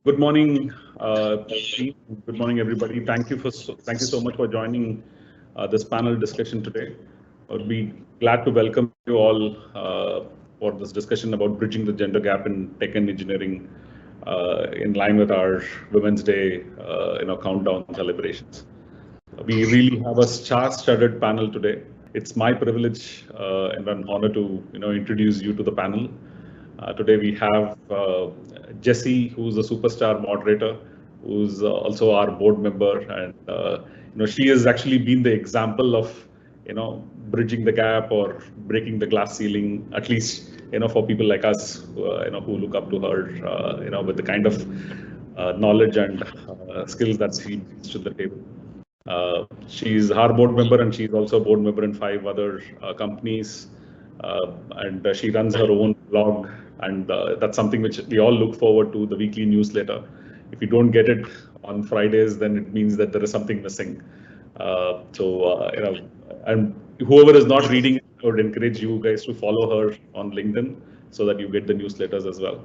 Good morning, team. Good morning, everybody. Thank you so much for joining this panel discussion today. I'd be glad to welcome you all for this discussion about bridging the gender gap in tech and engineering, in line with our Women's Day, countdown celebrations. We really have a star-studded panel today. It's my privilege and an honor to introduce you to the panel. Today we have Jessie, who's a superstar moderator, who's also our board member, and she has actually been the example of bridging the gap or breaking the glass ceiling, at least for people like us who look up to her, with the kind of knowledge and skills that she brings to the table. She's our board member, and she's also a board member in 5 other companies. And she runs her own blog, and that's something which we all look forward to, the weekly newsletter. If you don't get it on Fridays, then it means that there is something missing. And whoever is not reading it, I would encourage you guys to follow her on LinkedIn so that you get the newsletters as well.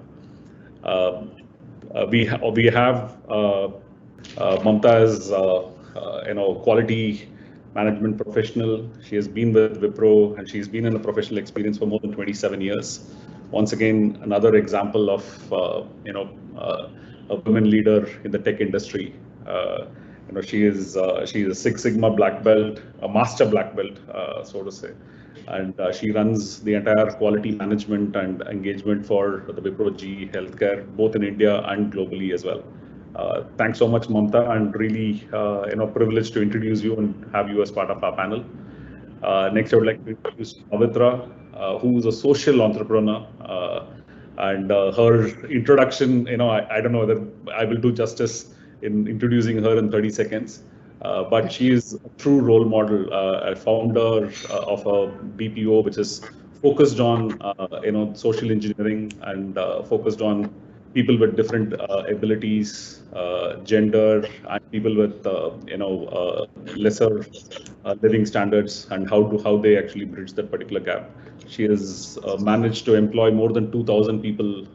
We have Mamatha as quality management professional. She has been with Wipro, and she's been in a professional experience for more than 27 years. Once again, another example of a women leader in the tech industry. She's a Six Sigma black belt, a master black belt, so to say, and she runs the entire quality management and engagement for the Wipro GE Healthcare, both in India and globally as well. Thanks so much, Mamatha, and really, privileged to introduce you and have you as part of our panel. Next, I would like to introduce Pavithra, who is a social entrepreneur, and her introduction, I don't know whether I will do justice in introducing her in 30 seconds, but she is a true role model, a founder of a BPO which is focused on, social engineering and focused on people with different abilities, gender, and people with lesser living standards, and how they actually bridge that particular gap. She has managed to employ more than 2,000 people,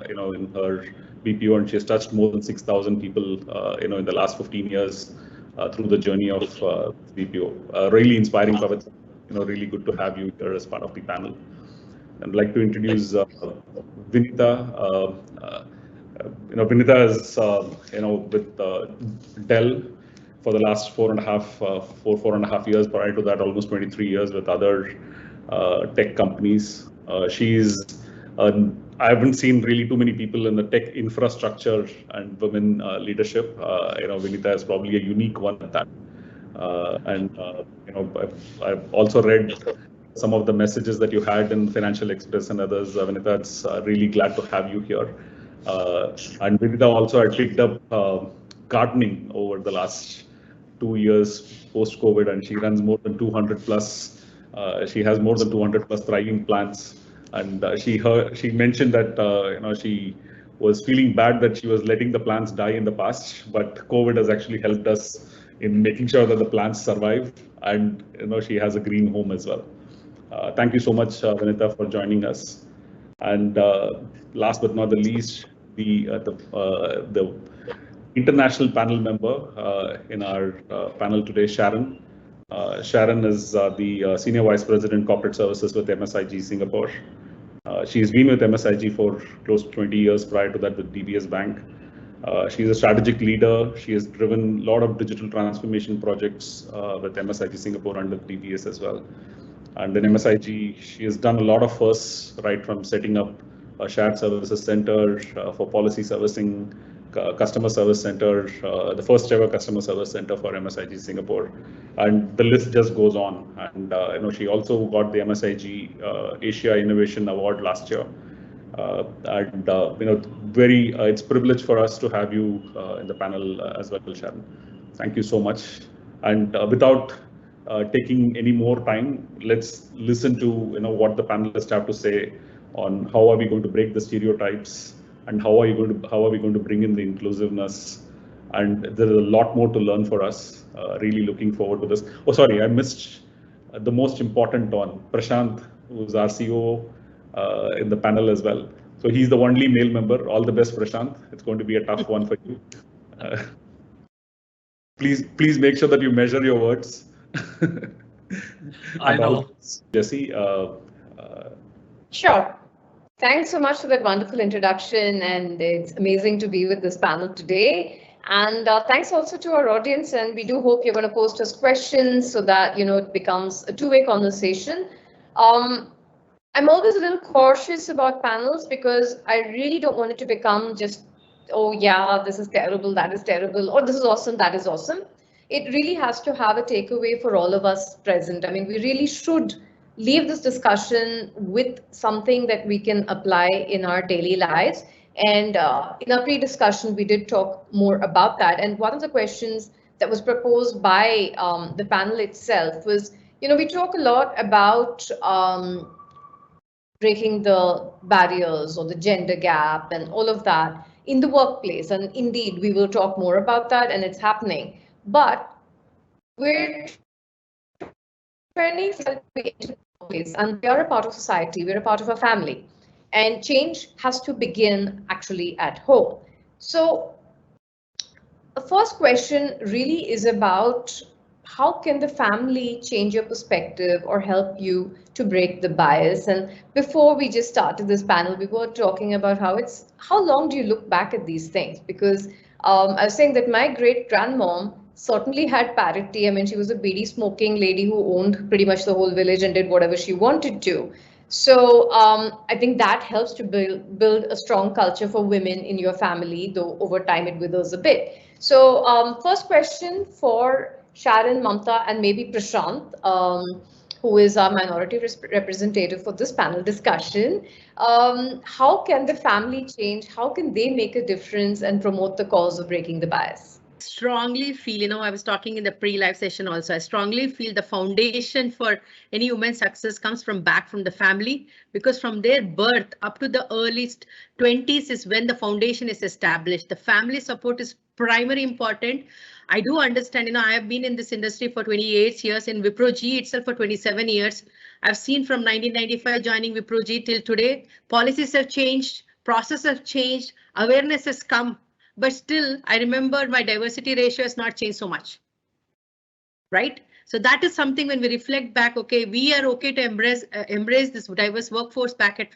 in her BPO, and she has touched more than 6,000 people, in the last 15 years through the journey of BPO. Really inspiring, Pavithra. Really good to have you here as part of the panel. I'd like to introduce Vinita. Vinita is with Dell for the last 4.5 years. Prior to that, almost 23 years with other tech companies. I haven't seen really too many people in the tech infrastructure and women leadership. Vinita is probably a unique one at that. I've also read some of the messages that you had in Financial Express and others. Vinita, it's really glad to have you here. And Vinita also had picked up gardening over the last 2 years post-COVID, and she runs more than 200 plus. She has more than 200 plus thriving plants. And she mentioned that she was feeling bad that she was letting the plants die in the past, but COVID has actually helped us in making sure that the plants survive, and she has a green home as well. Thank you so much, Vinita, for joining us. And last but not the least, the international panel member in our panel today, Sharon. Sharon is the Senior Vice President Corporate Services with MSIG Singapore. She's been with MSIG for close to 20 years, prior to that with DBS Bank. She's a strategic leader. She has driven a lot of digital transformation projects with MSIG Singapore and with DBS as well. And in MSIG, she has done a lot of firsts, right from setting up a shared services center for policy servicing, customer service center, the first ever customer service center for MSIG Singapore, and the list just goes on. And she also got the MSIG Asia Innovation Award last year. It's a privilege for us to have you in the panel as well, Sharon. Thank you so much. And without taking any more time, let's listen to what the panelists have to say on how are we going to break the stereotypes, and how are we going to bring in the inclusiveness. And there's a lot more to learn for us. Really looking forward to this. Oh, sorry, I missed the most important one, Prashant, who's our CEO in the panel as well. So he's the only male member. All the best, Prashant. It's going to be a tough one for you. Please make sure that you measure your words. I know. Jessie. Sure. Thanks so much for that wonderful introduction, and it's amazing to be with this panel today. And thanks also to our audience, and we do hope you're going to post us questions so that it becomes a two-way conversation. I'm always a little cautious about panels because I really don't want it to become just, oh yeah, this is terrible, that is terrible, or this is awesome, that is awesome. It really has to have a takeaway for all of us present. I mean, we really should leave this discussion with something that we can apply in our daily lives. And in our pre-discussion, we did talk more about that. And one of the questions that was proposed by the panel itself was, we talk a lot about breaking the barriers or the gender gap and all of that in the workplace. And indeed, we will talk more about that, and it's happening. But we're turning place, and we are a part of society, we're a part of a family, and change has to begin actually at home. So the first question really is about how can the family change your perspective or help you to break the bias. And before we just started this panel, we were talking about how long do you look back at these things? Because I was saying that my great grandmom certainly had parity. I mean, she was a beedi smoking lady who owned pretty much the whole village and did whatever she wanted to. So I think that helps to build a strong culture for women in your family, though over time it withers a bit. So first question for Sharon, Mamatha, and maybe Prashant, who is our minority representative for this panel discussion. How can the family change? How can they make a difference and promote the cause of breaking the bias? Strongly feel, I was talking in the pre-live session also, I strongly feel the foundation for any woman's success comes from the family, because from their birth up to the earliest 20s is when the foundation is established. The family support is primary important. I do understand, I have been in this industry for 28 years, in Wipro GE itself for 27 years. I've seen from 1995 joining Wipro GE till today, policies have changed, processes have changed, awareness has come. But still, I remember my diversity ratio has not changed so much, right? So that is something when we reflect back, okay, we are okay to embrace this diverse workforce back at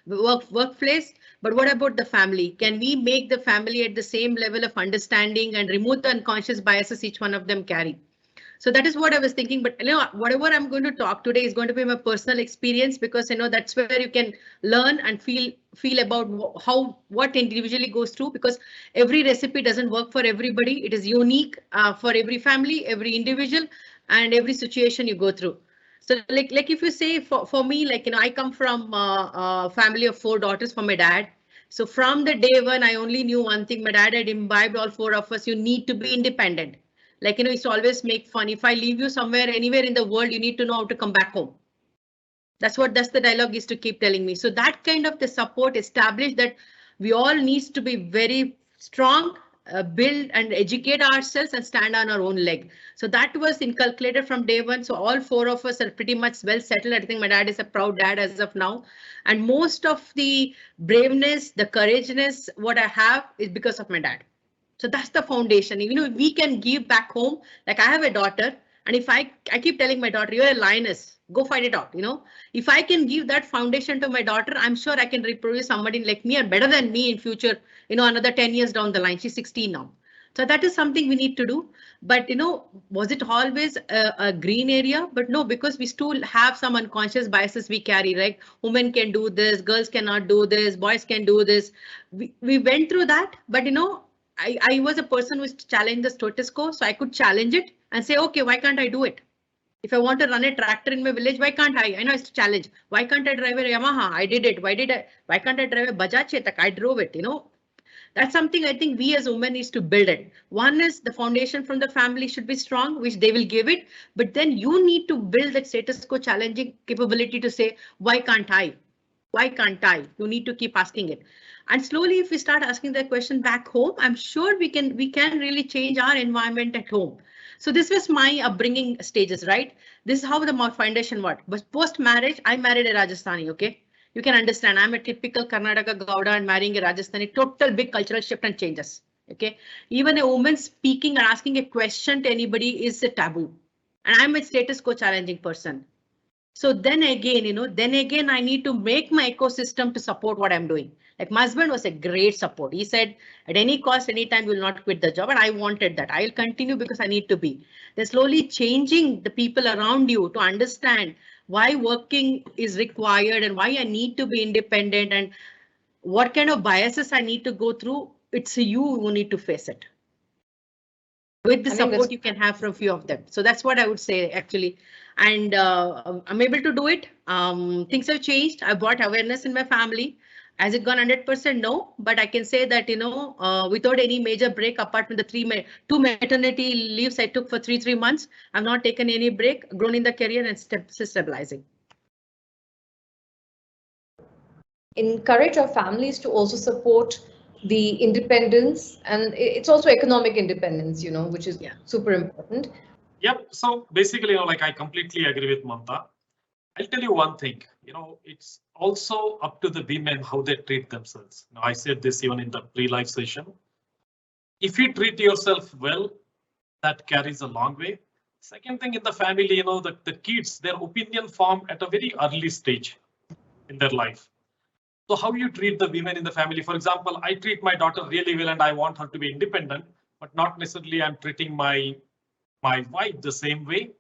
workplace. But what about the family? Can we make the family at the same level of understanding and remove the unconscious biases each one of them carry? So that is what I was thinking. But whatever I'm going to talk today is going to be my personal experience, because that's where you can learn and feel about what individually goes through, because every recipe doesn't work for everybody. It is unique for every family, every individual, and every situation you go through. So like if you say for me, I come from a family of 4 daughters from my dad. So from the day one, I only knew one thing. My dad had imbibed all 4 of us. You need to be independent. It's always make fun. If I leave you somewhere, anywhere in the world, you need to know how to come back home. That's the dialogue is to keep telling me. So that kind of the support established that we all needs to be very strong, build and educate ourselves and stand on our own leg. So that was inculcated from day one. So all 4 of us are pretty much well settled. I think my dad is a proud dad as of now. And most of the braveness, the courageousness, what I have is because of my dad. So that's the foundation. We can give back home. Like I have a daughter, and if I keep telling my daughter, you're a lioness, go fight it out. If I can give that foundation to my daughter, I'm sure I can reproduce somebody like me or better than me in future, another 10 years down the line. She's 16 now. So that is something we need to do. But, was it always a green area? But no, because we still have some unconscious biases we carry, right? Women can do this, girls cannot do this, boys can do this. We went through that, but, I was a person who challenged the status quo, so I could challenge it and say, okay, why can't I do it? If I want to run a tractor in my village, why can't I? I know it's a challenge. Why can't I drive a Yamaha? I did it. Why can't I drive a Bajaj Chetak? I drove it, That's something I think we as women needs to build it. One is the foundation from the family should be strong, which they will give it. But then you need to build that status quo challenging capability to say, why can't I? Why can't I? You need to keep asking it. And slowly, if we start asking that question back home, I'm sure we can really change our environment at home. So this was my upbringing stages, right? This is how the foundation worked. But post marriage, I married a Rajasthani, okay? You can understand I'm a typical Karnataka Gowda and marrying a Rajasthani, total big cultural shift and changes. Okay, even a woman speaking or asking a question to anybody is a taboo. And I'm a status quo challenging person. So then again, I need to make my ecosystem to support what I'm doing. Like my husband was a great support. He said, at any cost, anytime, you will not quit the job. And I wanted that. I'll continue because I need to be. They're slowly changing the people around you to understand why working is required and why I need to be independent and what kind of biases I need to go through. It's you who need to face it. With the support you can have from few of them. So that's what I would say actually. And I'm able to do it. Things have changed. I brought awareness in my family. Has it gone 100%? No, but I can say that, without any major break, apart from the two maternity leaves I took for three months, I've not taken any break, grown in the career and stabilizing. Encourage our families to also support the independence, and it's also economic independence, which is super important. Yep. So basically, like I completely agree with Mamatha. I'll tell you one thing, it's also up to the women how they treat themselves. Now, I said this even in the pre-live session. If you treat yourself well, that carries a long way. Second thing in the family, the kids, their opinion form at a very early stage in their life. So how you treat the women in the family, for example, I treat my daughter really well and I want her to be independent, but not necessarily I'm treating my wife the same way.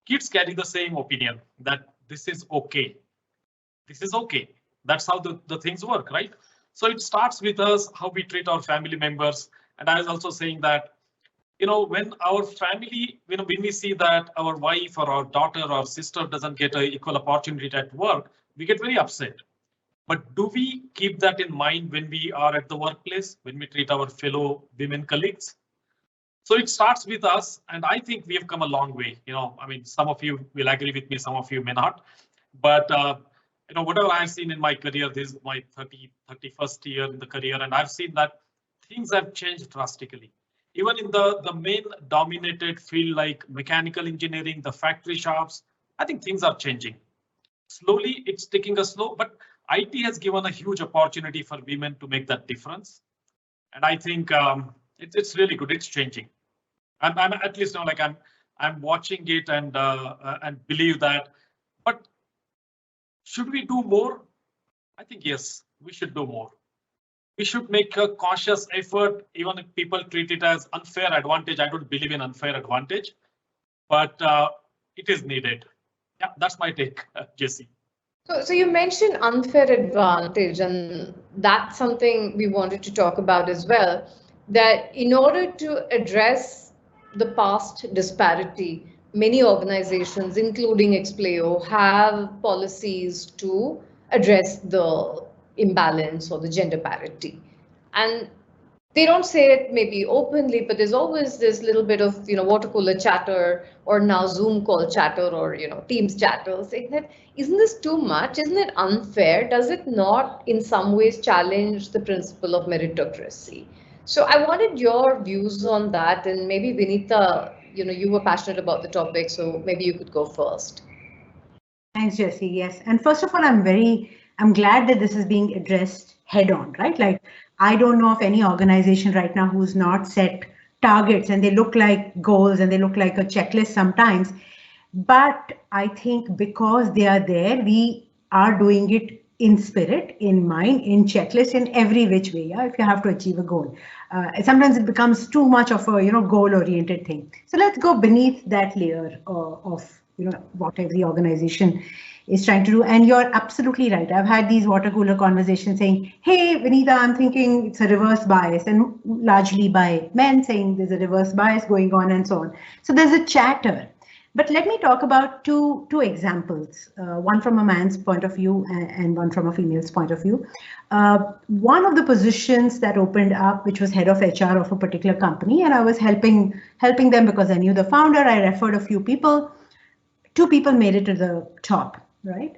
Kids carry the same opinion that this is okay. This is okay. That's how the things work, right? So it starts with us, how we treat our family members. And I was also saying that, when our family, when we see that our wife or our daughter or sister doesn't get an equal opportunity at work, we get very upset. But do we keep that in mind when we are at the workplace, when we treat our fellow women colleagues? So it starts with us, and I think we have come a long way. Some of you will agree with me, some of you may not. But whatever I've seen in my career, this is my 31st year in the career, and I've seen that things have changed drastically. Even in the main dominated field like mechanical engineering, the factory shops, I think things are changing. Slowly, it's taking us slow, but IT has given a huge opportunity for women to make that difference. And I think it's really good. It's changing. I'm at least now, like I'm watching it and believe that. But should we do more? I think yes, we should do more. We should make a conscious effort, even if people treat it as unfair advantage. I don't believe in unfair advantage, but it is needed. Yeah, that's my take, Jessie. So you mentioned unfair advantage, and that's something we wanted to talk about as well, that in order to address the past disparity, many organizations, including Expleo, have policies to address the imbalance or the gender parity. And they don't say it maybe openly, but there's always this little bit of, water cooler chatter or now Zoom call chatter or, Teams chatter saying that, isn't this too much? Isn't it unfair? Does it not in some ways challenge the principle of meritocracy? So I wanted your views on that, and maybe Vinita, you were passionate about the topic, so maybe you could go first. Thanks, Jessie. Yes. And first of all, I'm glad that this is being addressed head on, right? Like, I don't know of any organization right now who's not set targets and they look like goals and they look like a checklist sometimes. But I think because they are there, we are doing it in spirit, in mind, in checklist, in every which way. Yeah, if you have to achieve a goal, sometimes it becomes too much of a goal-oriented thing. So let's go beneath that layer of what every organization is trying to do. And you're absolutely right. I've had these water cooler conversations saying, hey, Vinita, I'm thinking it's a reverse bias, and largely by men saying there's a reverse bias going on and so on. So there's a chatter. But let me talk about two examples, one from a man's point of view and one from a female's point of view. One of the positions that opened up, which was head of HR of a particular company, and I was helping them because I knew the founder. I referred a few people. 2 people made it to the top, right?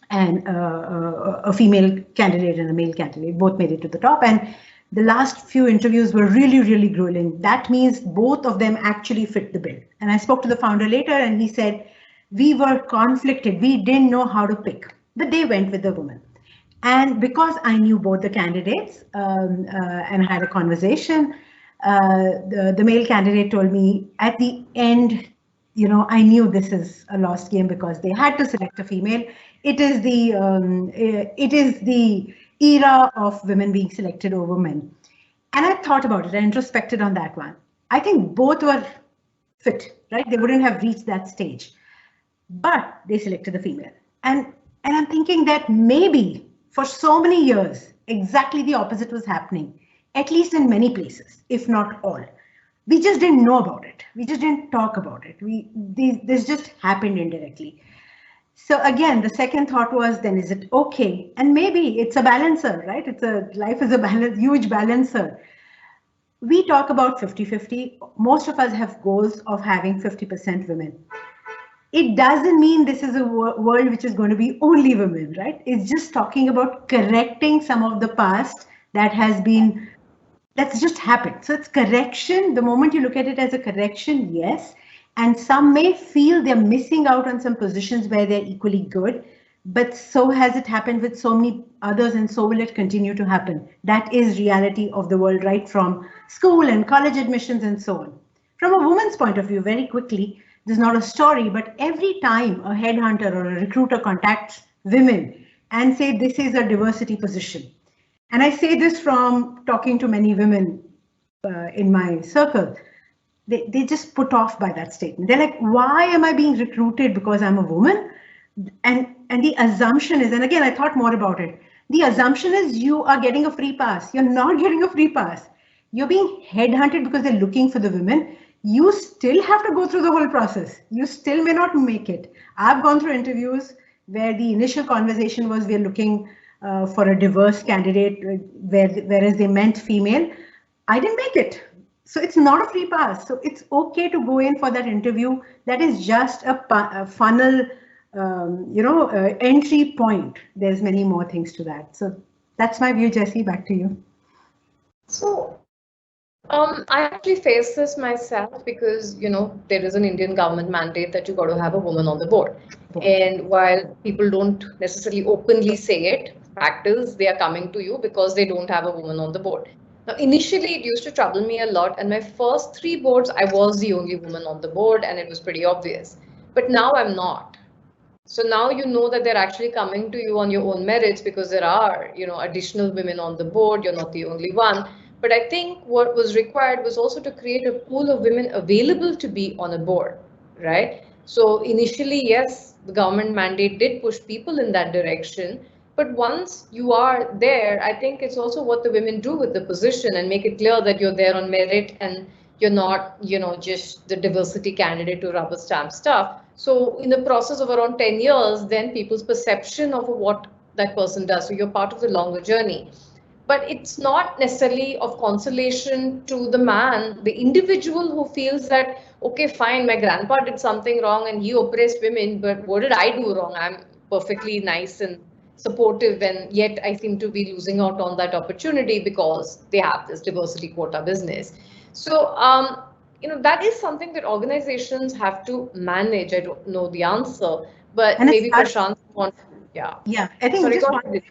And a female candidate and a male candidate both made it to the top. And the last few interviews were really, really grueling. That means both of them actually fit the bill. And I spoke to the founder later and he said, we were conflicted. We didn't know how to pick. but they went with the woman. And because I knew both the candidates and had a conversation, the male candidate told me at the end, you know, I knew this is a lost game because they had to select a female. It is the era of women being selected over men. And I thought about it, I introspected on that one. I think both were fit, right? They wouldn't have reached that stage, but they selected the female. And I'm thinking that maybe for so many years, exactly the opposite was happening, at least in many places, if not all. We just didn't know about it. We just didn't talk about it. This just happened indirectly. So again, the second thought was, then is it okay? And maybe it's a balancer, right? Life is a huge balancer. We talk about 50-50. Most of us have goals of having 50% women. It doesn't mean this is a world which is going to be only women, right? It's just talking about correcting some of the past that's just happened. So it's correction. The moment you look at it as a correction, yes. And some may feel they're missing out on some positions where they're equally good, but so has it happened with so many others, and so will it continue to happen. That is reality of the world, right from school and college admissions and so on. From a woman's point of view, very quickly, this is not a story, but every time a headhunter or a recruiter contacts women and say this is a diversity position, and I say this from talking to many women in my circle, they just put off by that statement. They're like, why am I being recruited because I'm a woman? And the assumption is, and again, I thought more about it. The assumption is you are getting a free pass. You're not getting a free pass. You're being headhunted because they're looking for the women. You still have to go through the whole process. You still may not make it. I've gone through interviews where the initial conversation was we're looking for a diverse candidate, whereas they meant female. I didn't make it. So it's not a free pass. So it's okay to go in for that interview. That is just a funnel, entry point. There's many more things to that. So that's my view, Jessie. Back to you. So I actually face this myself because, there is an Indian government mandate that you got to have a woman on the board. And while people don't necessarily openly say it, fact is they are coming to you because they don't have a woman on the board. Now, initially, it used to trouble me a lot. And my first 3 boards, I was the only woman on the board, and it was pretty obvious. But now I'm not. So now you know that they're actually coming to you on your own merits because there are, additional women on the board. You're not the only one. But I think what was required was also to create a pool of women available to be on a board, right? So initially, yes, the government mandate did push people in that direction. But once you are there, I think it's also what the women do with the position and make it clear that you're there on merit and you're not, just the diversity candidate to rubber stamp stuff. So in the process of around 10 years, then people's perception of what that person does. So you're part of the longer journey. But it's not necessarily of consolation to the man, the individual who feels that, okay, fine, my grandpa did something wrong and he oppressed women, but what did I do wrong? I'm perfectly nice and supportive, and yet I seem to be losing out on that opportunity because they have this diversity quota business. So, that is something that organizations have to manage. I don't know the answer, but And maybe Prashant wants, yeah. Yeah, I think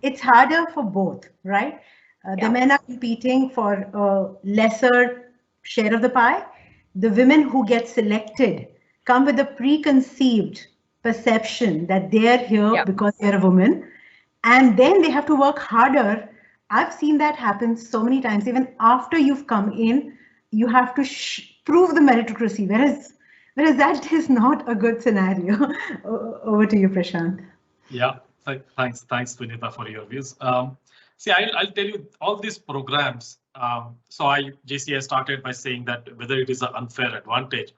it's harder for both, right? The men are competing for a lesser share of the pie. The women who get selected come with a preconceived perception that they're here because they're a woman, and then they have to work harder. I've seen that happen so many times. Even after you've come in, you have to prove the meritocracy, whereas that is not a good scenario. Over to you, Prashant. Yeah, thanks, Vinita, for your views. See, I'll tell you all these programs. Jessie, I started by saying that whether it is an unfair advantage,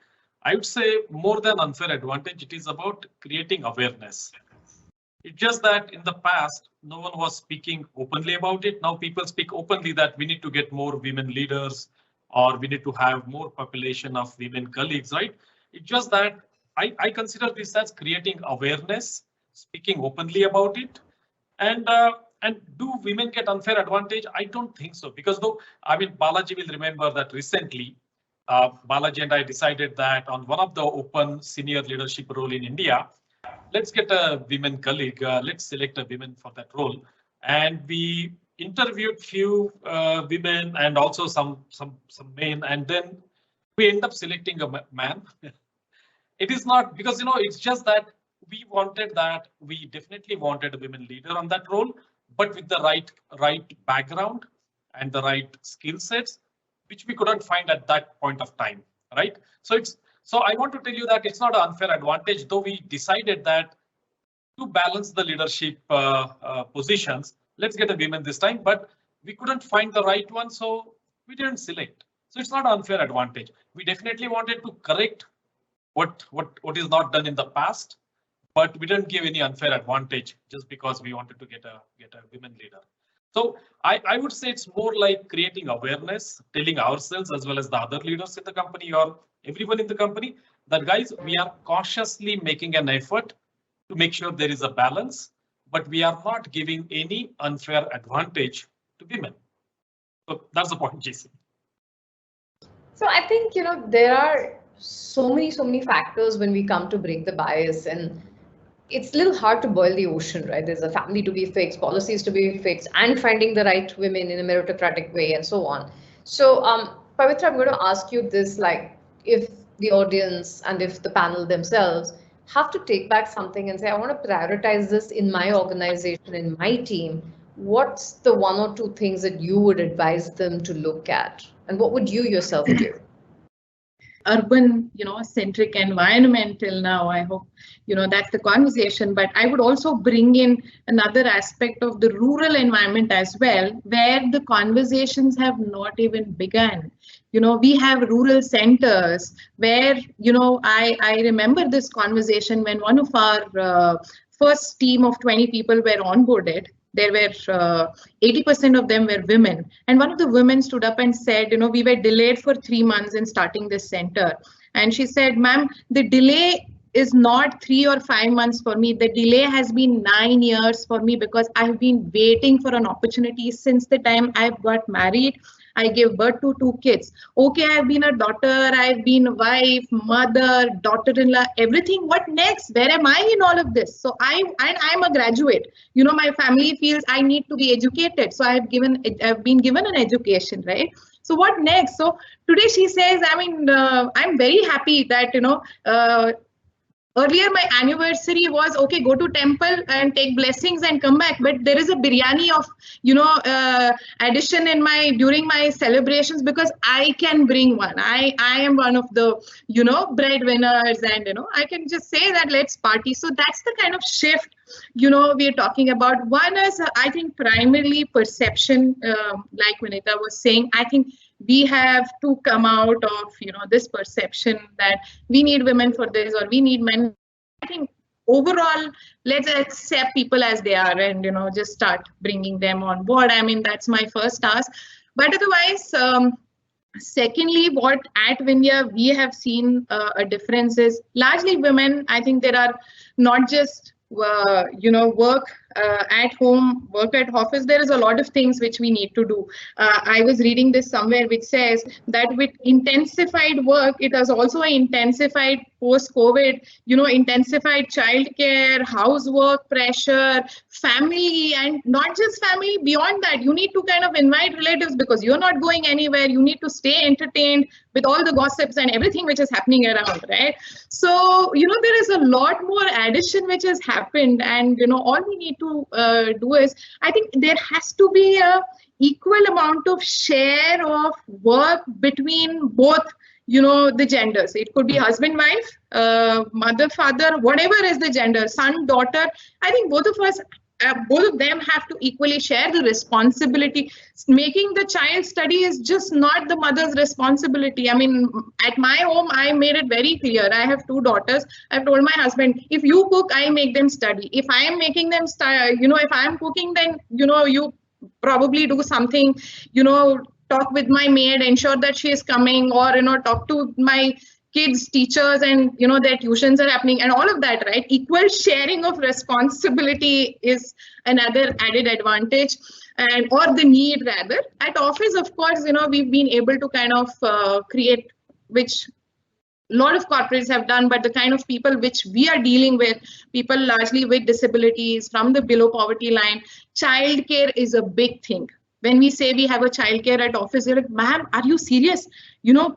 I would say more than unfair advantage, it is about creating awareness. It's just that in the past, no one was speaking openly about it. Now people speak openly that we need to get more women leaders, or we need to have more population of women colleagues, right? It's just that I consider this as creating awareness, speaking openly about it. And do women get unfair advantage? I don't think so, because Balaji will remember that recently, Balaji and I decided that on one of the open senior leadership role in India, let's get a women colleague, let's select a woman for that role. And we interviewed few women and also some men, and then we end up selecting a man. It is not because, it's just that we definitely wanted a women leader on that role, but with the right background and the right skill sets, which we couldn't find at that point of time, right? So I want to tell you that it's not an unfair advantage, though we decided that to balance the leadership positions, let's get a woman this time, but we couldn't find the right one, so we didn't select. So it's not an unfair advantage. We definitely wanted to correct what is not done in the past, but we didn't give any unfair advantage just because we wanted to get a women leader. So I would say it's more like creating awareness, telling ourselves as well as the other leaders in the company or everyone in the company that, guys, we are cautiously making an effort to make sure there is a balance, but we are not giving any unfair advantage to women. So that's the point, Jessie. So I think, there are so many factors when we come to break the bias, and it's a little hard to boil the ocean, right? There's a family to be fixed, policies to be fixed, and finding the right women in a meritocratic way and so on. So Pavithra, I'm going to ask you this, like, if the audience and if the panel themselves have to take back something and say, I want to prioritize this in my organization, in my team, what's the one or two things that you would advise them to look at? And what would you yourself do? Urban, centric environment till now. I hope, that's the conversation. But I would also bring in another aspect of the rural environment as well, where the conversations have not even begun. We have rural centers where, I remember this conversation when one of our first team of 20 people were onboarded. There were 80% of them were women. And one of the women stood up and said, we were delayed for 3 months in starting this center. And she said, ma'am, the delay is not 3 or 5 months for me. The delay has been 9 years for me because I've been waiting for an opportunity since the time I've got married. I gave birth to 2 kids. Okay, I've been a daughter, I've been a wife, mother, daughter-in-law, everything. What next? Where am I in all of this? So I'm a graduate. My family feels I need to be educated. So I've been given an education, right? So what next? So today she says, I'm very happy that, earlier, my anniversary was, okay, go to temple and take blessings and come back. But there is a biryani of, addition during my celebrations because I can bring one. I am one of the, breadwinners, and, I can just say that let's party. So that's the kind of shift, we're talking about. One is, I think, primarily perception, like Vinita was saying. I think we have to come out of, this perception that we need women for this or we need men. I think overall, let's accept people as they are and, just start bringing them on board. That's my first task. But otherwise, secondly, what at Vindhya we have seen a difference is largely women. I think there are not just work at home, work at office. There is a lot of things which we need to do. I was reading this somewhere which says that with intensified work, it has also intensified post-COVID, intensified childcare, housework pressure, family, and not just family. Beyond that, you need to kind of invite relatives because you're not going anywhere. You need to stay entertained with all the gossips and everything which is happening around, right? So, there is a lot more addition which has happened, and, all we need to do is, I think there has to be a equal amount of share of work between both, the genders. It could be husband, wife, mother, father, whatever is the gender, son, daughter. I think both of them have to equally share the responsibility. Making the child study is just not the mother's responsibility. At my home, I made it very clear. I have 2 daughters. I've told my husband, if you cook, I make them study. If I am making them study, if I am cooking, then, you probably do something, talk with my maid, ensure that she is coming, or, talk to my kids, teachers, and, their tuitions are happening and all of that, right? Equal sharing of responsibility is another added advantage, or the need rather. At office, of course, we've been able to kind of create, which lot of corporates have done, but the kind of people which we are dealing with, people largely with disabilities from the below poverty line, childcare is a big thing. When we say we have a childcare at office, they're like, ma'am, are you serious? You know,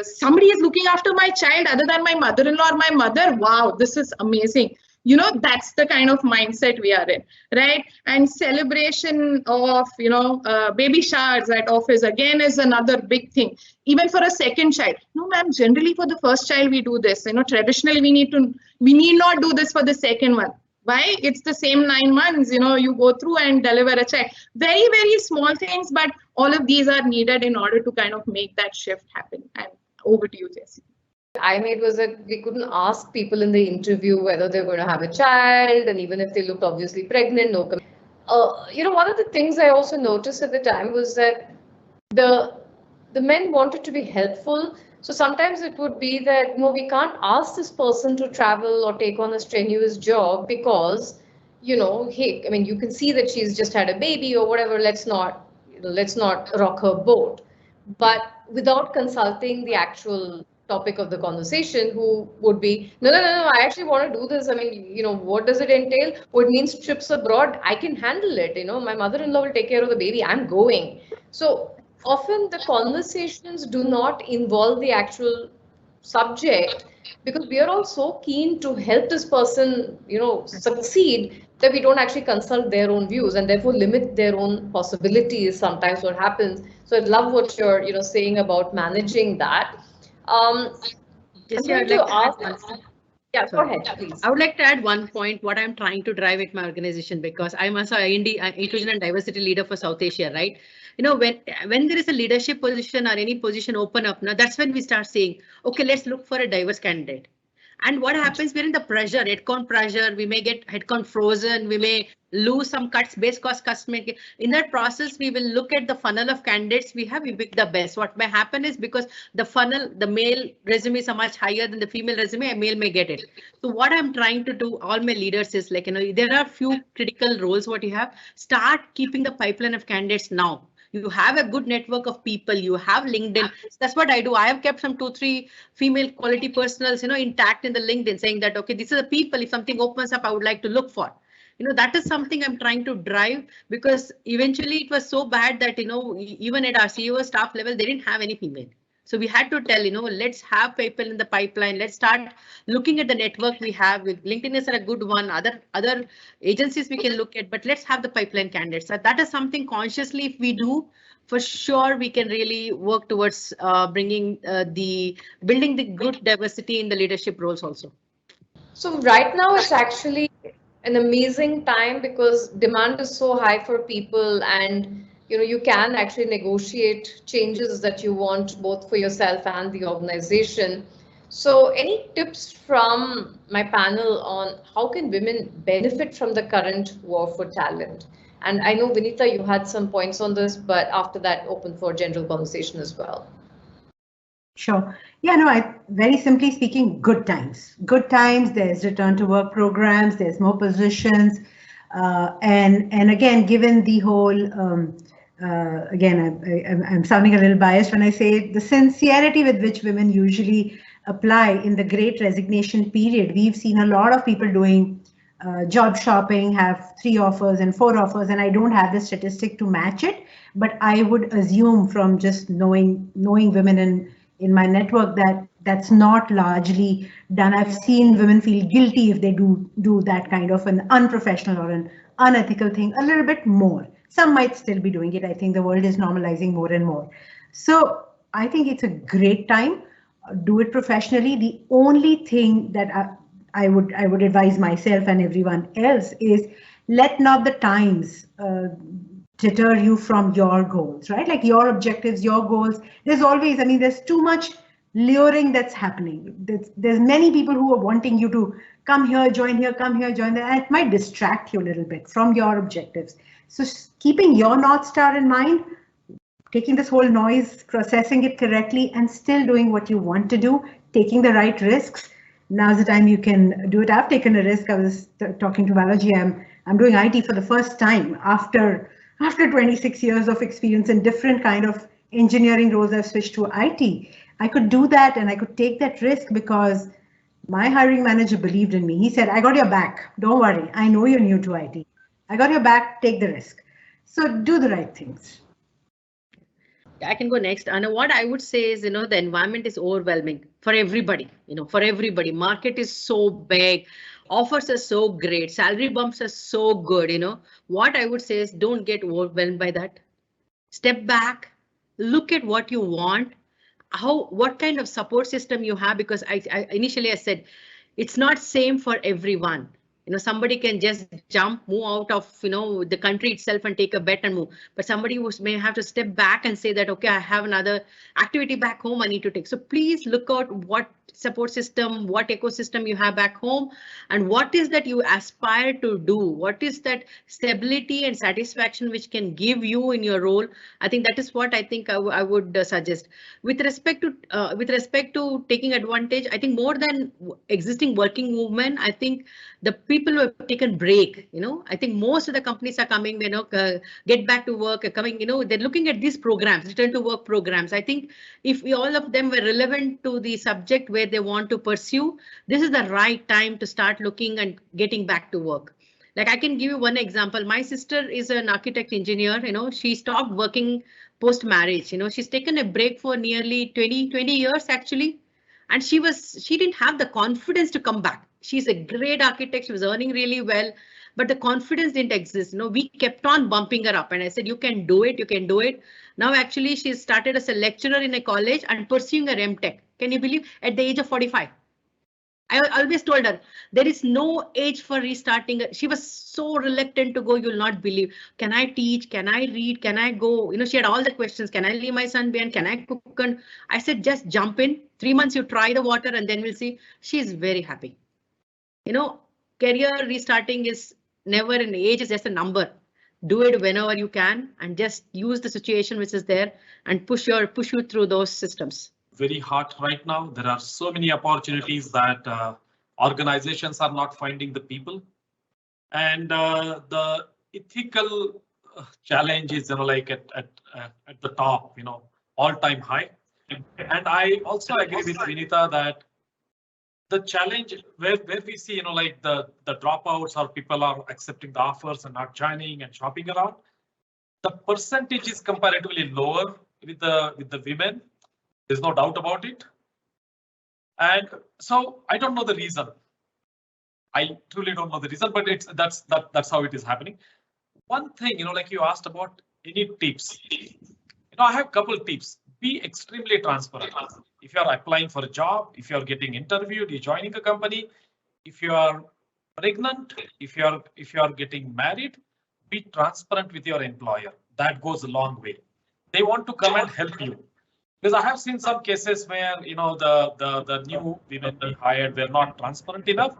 somebody is looking after my child other than my mother-in-law or my mother. Wow, this is amazing. You know, that's the kind of mindset we are in, right? And celebration of, you know, baby showers at office again is another big thing. Even for a second child. No, ma'am, generally for the first child we do this. You know, traditionally we need not do this for the second one. Why? It's the same 9 months, you know, you go through and deliver a child. Very, very small things, but all of these are needed in order to kind of make that shift happen. And over to you, Jessie. I made was that we couldn't ask people in the interview whether they're going to have a child, and even if they looked obviously pregnant, no. You know, one of the things I also noticed at the time was that the men wanted to be helpful. So sometimes it would be that, no, we can't ask this person to travel or take on a strenuous job because, you know, hey, I mean, you can see that she's just had a baby or whatever. Let's not rock her boat. But without consulting the actual topic of the conversation, who would be, no, I actually want to do this. I mean, you know, what does it entail? Oh, it means trips abroad. I can handle it. You know, my mother-in-law will take care of the baby. I'm going. So often the conversations do not involve the actual subject because we are all so keen to help this person, you know, succeed that we don't actually consult their own views and therefore limit their own possibilities. Sometimes what happens. So I love what you're, you know, saying about managing that. Yes, I'd like to ask. Yeah, go ahead, please. I would like to add one point, what I'm trying to drive at my organization, because I'm also inclusion and diversity leader for South Asia, right? You know, when there is a leadership position or any position open up, now that's when we start saying, okay, let's look for a diverse candidate. And what happens, we're in the pressure, headcount pressure, we may get headcount frozen, we may lose some cuts, base cost customer. In that process, we will look at the funnel of candidates we have, we pick the best. What may happen is because the funnel, the male resumes are much higher than the female resume, a male may get it. So what I'm trying to do, all my leaders is like, you know, there are few critical roles what you have, start keeping the pipeline of candidates now. You have a good network of people, you have LinkedIn. That's what I do. I have kept some 2-3 female quality personals, you know, intact in the LinkedIn saying that, okay, these are the people, if something opens up, I would like to look for. You know, that is something I'm trying to drive because eventually it was so bad that, you know, even at our CEO staff level, they didn't have any female. So we had to tell, you know, let's have people in the pipeline. Let's start looking at the network we have. With LinkedIn is a good one. Other agencies we can look at, but let's have the pipeline candidates. So that is something consciously if we do, for sure we can really work towards building the good diversity in the leadership roles also. So right now it's actually an amazing time because demand is so high for people and you know, you can actually negotiate changes that you want both for yourself and the organization. So any tips from my panel on how can women benefit from the current war for talent? And I know, Vinita, you had some points on this, but after that, open for general conversation as well. Sure. Yeah, no, very simply speaking, good times. Good times, there's return to work programs, there's more positions. And again, given the whole, I'm sounding a little biased when I say the sincerity with which women usually apply in the great resignation period. We've seen a lot of people doing job shopping, have 3 offers and 4 offers, and I don't have the statistic to match it, but I would assume from just knowing women in my network that that's not largely done. I've seen women feel guilty if they do that kind of an unprofessional or an unethical thing a little bit more. Some might still be doing it. I think the world is normalizing more and more. So I think it's a great time. Do it professionally. The only thing that I would advise myself and everyone else is let not the times deter you from your goals, right? Like your objectives, your goals. There's always, I mean, there's too much luring that's happening. There's many people who are wanting you to come here, join here, come here, join there. And it might distract you a little bit from your objectives. So keeping your North Star in mind, taking this whole noise, processing it correctly, and still doing what you want to do, taking the right risks. Now's the time you can do it. I've taken a risk. I was talking to Balaji. I'm doing IT for the first time after 26 years of experience in different kind of engineering roles. I've switched to IT. I could do that and I could take that risk because my hiring manager believed in me. He said, I got your back. Don't worry. I know you're new to IT. I got your back. Take the risk. So do the right things. I can go next. And what I would say is, the environment is overwhelming for everybody, for everybody. Market is so big, offers are so great, salary bumps are so good, What I would say is don't get overwhelmed by that. Step back, look at what you want, what kind of support system you have, because I initially I said, it's not same for everyone. Somebody can just jump, move out of, the country itself and take a bet and move. But somebody who may have to step back and say that, okay, I have another activity back home I need to take. So please look out what support system, what ecosystem you have back home, and what is that you aspire to do? What is that stability and satisfaction which can give you in your role? I think that is what I think I would suggest. With respect to taking advantage, I think more than existing working women, I think the people who have taken break, I think most of the companies are coming, get back to work, coming, they're looking at these programs, return to work programs. I think if all of them were relevant to the subject where they want to pursue, this is the right time to start looking and getting back to work. Like I can give you one example. My sister is an architect engineer, she stopped working post marriage, she's taken a break for nearly 20 years actually. And she didn't have the confidence to come back. She's a great architect. She was earning really well, but the confidence didn't exist. We kept on bumping her up and I said, you can do it. You can do it. Now, actually, she started as a lecturer in a college and pursuing her MTech. Can you believe at the age of 45? I always told her there is no age for restarting. She was so reluctant to go. You'll not believe. Can I teach? Can I read? Can I go? She had all the questions. Can I leave my son behind? Can I cook? And I said, just jump in. 3 months, you try the water and then we'll see. She's very happy. Career restarting is never an age, it's just a number. Do it whenever you can and just use the situation which is there and push you through those systems. Very hot right now. There are so many opportunities that organizations are not finding the people, and the ethical challenge is like at the top, all-time high. And I also agree with Vinita that the challenge where we see, like the dropouts or people are accepting the offers and not joining and shopping around, the percentage is comparatively lower with the women. There's no doubt about it. And so I don't know the reason. I truly don't know the reason, but that's how it is happening. One thing, like you asked about any tips. I have a couple of tips. Be extremely transparent. If you are applying for a job, if you are getting interviewed, you're joining a company, if you are pregnant, if you are getting married, be transparent with your employer. That goes a long way. They want to come and help you. Because I have seen some cases where the new women they hired were not transparent enough,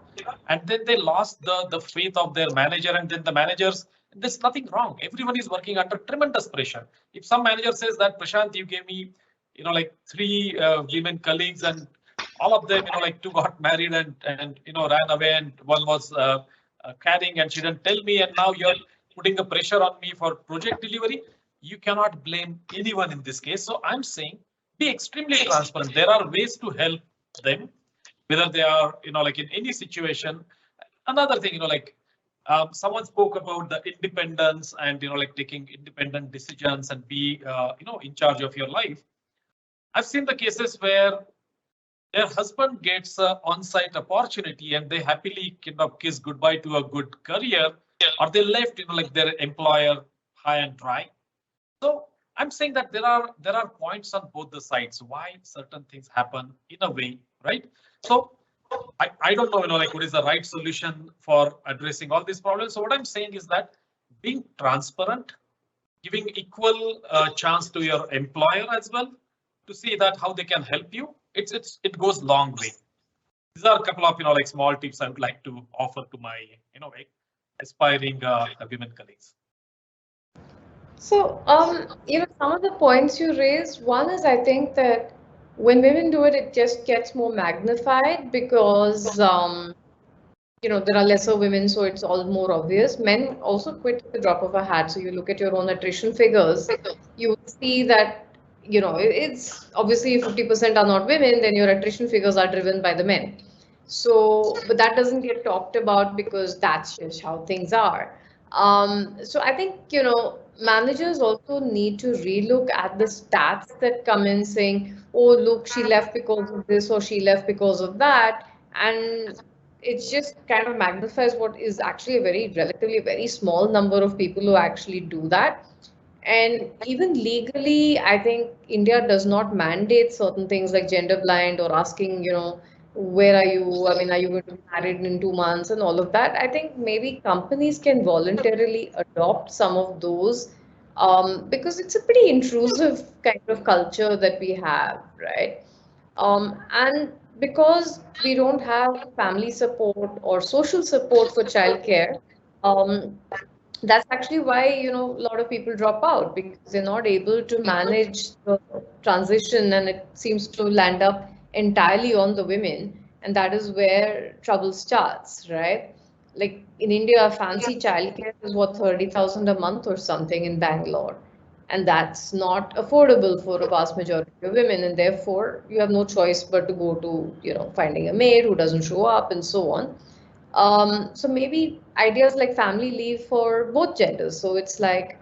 and then they lost the faith of their manager, and then the managers. There's nothing wrong. Everyone is working under tremendous pressure. If some manager says that, Prashant, you gave me, like 3 women colleagues, and all of them, like 2 got married and ran away, and one was carrying, and she didn't tell me, and now you're putting the pressure on me for project delivery. You cannot blame anyone in this case. So I'm saying be extremely transparent. There are ways to help them, whether they are, like in any situation. Another thing, someone spoke about the independence and, like taking independent decisions and be, in charge of your life. I've seen the cases where their husband gets an on-site opportunity and they happily kiss goodbye to a good career, or they left, like their employer high and dry. So I'm saying that there are points on both the sides why certain things happen in a way, right? So I don't know, like what is the right solution for addressing all these problems. So what I'm saying is that being transparent, giving equal chance to your employer as well to see that how they can help you. It goes a long way. These are a couple of like small tips I would like to offer to my aspiring women colleagues. So some of the points you raised. One is I think that when women do it, it just gets more magnified because there are lesser women, so it's all more obvious. Men also quit at the drop of a hat. So you look at your own attrition figures, you will see that it's obviously 50% are not women, then your attrition figures are driven by the men. So, but that doesn't get talked about because that's just how things are. So I think, managers also need to relook at the stats that come in saying, oh, look, she left because of this or she left because of that. And it just kind of magnifies what is actually a relatively very small number of people who actually do that. And even legally, I think India does not mandate certain things like gender blind or asking, where are you? I mean, are you going to be married in 2 months and all of that? I think maybe companies can voluntarily adopt some of those because it's a pretty intrusive kind of culture that we have, right? And because we don't have family support or social support for childcare, um, that's actually why a lot of people drop out because they're not able to manage the transition, and it seems to land up entirely on the women, and that is where trouble starts, right? Like in India, fancy childcare is what, 30,000 a month or something in Bangalore, and that's not affordable for a vast majority of women, and therefore you have no choice but to go to finding a maid who doesn't show up and so on. So maybe ideas like family leave for both genders. So it's like,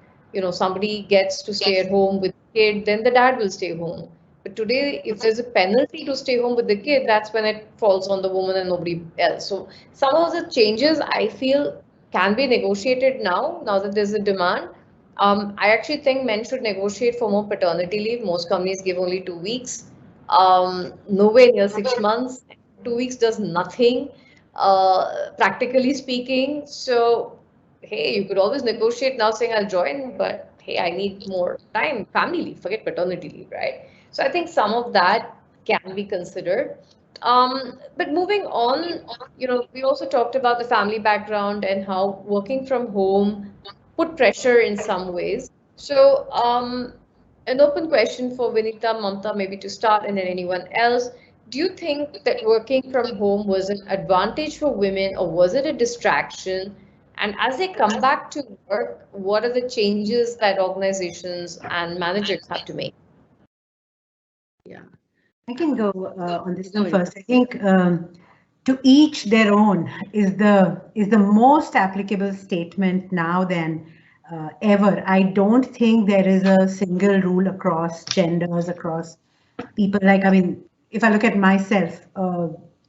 somebody gets to stay at home with the kid, then the dad will stay home. But today, if there's a penalty to stay home with the kid, that's when it falls on the woman and nobody else. So some of the changes I feel can be negotiated now that there's a demand. I actually think men should negotiate for more paternity leave. Most companies give only 2 weeks, nowhere near 6 months. 2 weeks does nothing practically speaking. So, hey, you could always negotiate now saying I'll join, but hey, I need more time, family leave, forget paternity leave, right? So I think some of that can be considered. But moving on, we also talked about the family background and how working from home put pressure in some ways. So, an open question for Vinita, Mamatha, maybe to start, and then anyone else. Do you think that working from home was an advantage for women or was it a distraction? And as they come back to work, what are the changes that organizations and managers have to make? Yeah, I can go on this one first. I think to each their own is the most applicable statement now than ever. I don't think there is a single rule across genders, across people. Like, I mean, if I look at myself,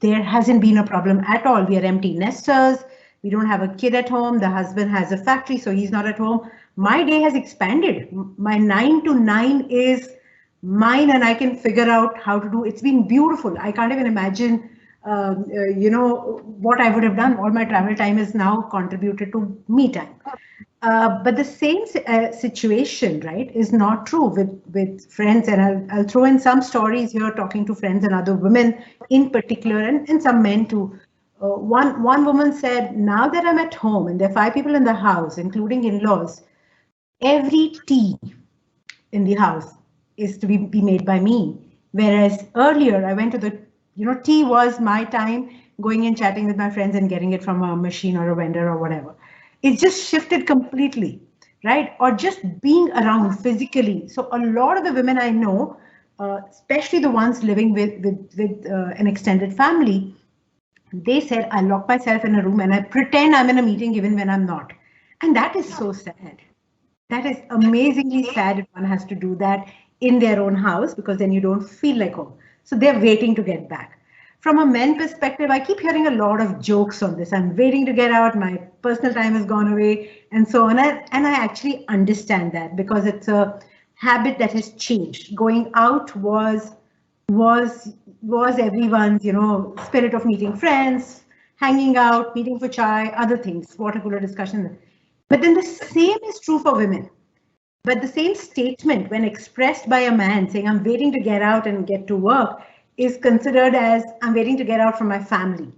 there hasn't been a problem at all. We are empty nesters. We don't have a kid at home. The husband has a factory, so he's not at home. My day has expanded. My 9 to 9 is mine, and I can figure out how to do. It's been beautiful. I can't even imagine, what I would have done. All my travel time is now contributed to me time. But the same situation, right, is not true with friends. And I'll throw in some stories here, talking to friends and other women in particular, and some men too. One woman said, now that I'm at home and there are 5 people in the house, including in-laws, every tea in the house is to be made by me. Whereas earlier I went to the, tea was my time, going and chatting with my friends and getting it from a machine or a vendor or whatever. It's just shifted completely, right? Or just being around physically. So a lot of the women I know, especially the ones living with an extended family, they said, I lock myself in a room and I pretend I'm in a meeting even when I'm not. And that is so sad. That is amazingly sad if one has to do that in their own house, because then you don't feel like home. So they're waiting to get back. From a men perspective, I keep hearing a lot of jokes on this. I'm waiting to get out. My personal time has gone away and so on. And I actually understand that, because it's a habit that has changed. Going out was everyone's, spirit of meeting friends, hanging out, meeting for chai, other things, water cooler discussion. But then the same is true for women. But the same statement, when expressed by a man saying, I'm waiting to get out and get to work, is considered as, I'm waiting to get out from my family.